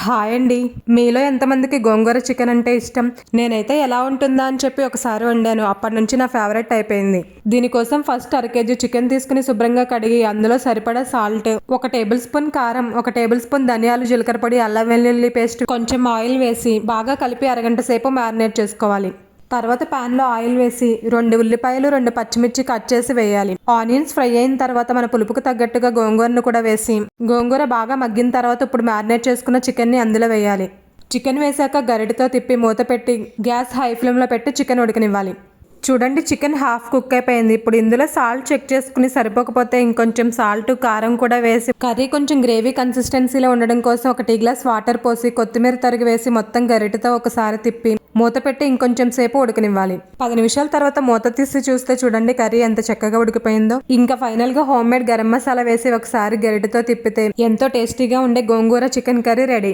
Hi అండి. మీలో ఎంతమందికి గోంగూర చికెన్ అంటే ఇష్టం? నేనైతే ఎలా ఉంటుందా అని చెప్పి ఒకసారి వండాను. అప్పటి నుంచి నా ఫేవరెట్ అయిపోయింది. దీనికోసం ఫస్ట్ అరకేజీ చికెన్ తీసుకుని శుభ్రంగా కడిగి అందులో సరిపడా సాల్ట్, 1 టేబుల్ స్పూన్ కారం, 1 టేబుల్ స్పూన్ ధనియాలు, జీలకర్ర పొడి, అల్లం వెల్లుల్లి పేస్ట్, కొంచెం ఆయిల్ వేసి బాగా కలిపి అరగంట సేపు మ్యారినేట్ చేసుకోవాలి. తర్వాత ప్యాన్లో ఆయిల్ వేసి 2 ఉల్లిపాయలు, 2 పచ్చిమిర్చి కట్ చేసి వేయాలి. ఆనియన్స్ ఫ్రై అయిన తర్వాత మన పులుపుకు తగ్గట్టుగా గోంగూరను కూడా వేసి గోంగూర బాగా మగ్గిన తర్వాత ఇప్పుడు మ్యారినేట్ చేసుకున్న చికెన్ని అందులో వేయాలి. చికెన్ వేసాక గరిటతో తిప్పి మూత పెట్టి గ్యాస్ హై ఫ్లేమ్లో పెట్టి చికెన్ ఉడకనివ్వాలి. చూడండి, చికెన్ హాఫ్ కుక్ అయిపోయింది. ఇప్పుడు ఇందులో సాల్ట్ చెక్ చేసుకుని సరిపోకపోతే ఇంకొంచెం సాల్ట్, కారం కూడా వేసి కర్రీ కొంచెం గ్రేవీ కన్సిస్టెన్సీలో ఉండడం కోసం 1 టీ గ్లాస్ వాటర్ పోసి కొత్తిమీర తరిగి వేసి మొత్తం గరిటతో ఒకసారి తిప్పి మూత పెట్టి ఇంకొంచెం సేపు ఉడకనివ్వాలి. 10 నిమిషాల తర్వాత మూత తీసి చూస్తే చూడండి కర్రీ ఎంత చక్కగా ఉడికిపోయిందో. ఇంకా ఫైనల్ గా హోమ్ మేడ్ గరం మసాలా వేసి ఒకసారి గరిటతో తిప్పితే ఎంతో టేస్టీగా ఉండే గోంగూర చికెన్ కర్రీ రెడీ.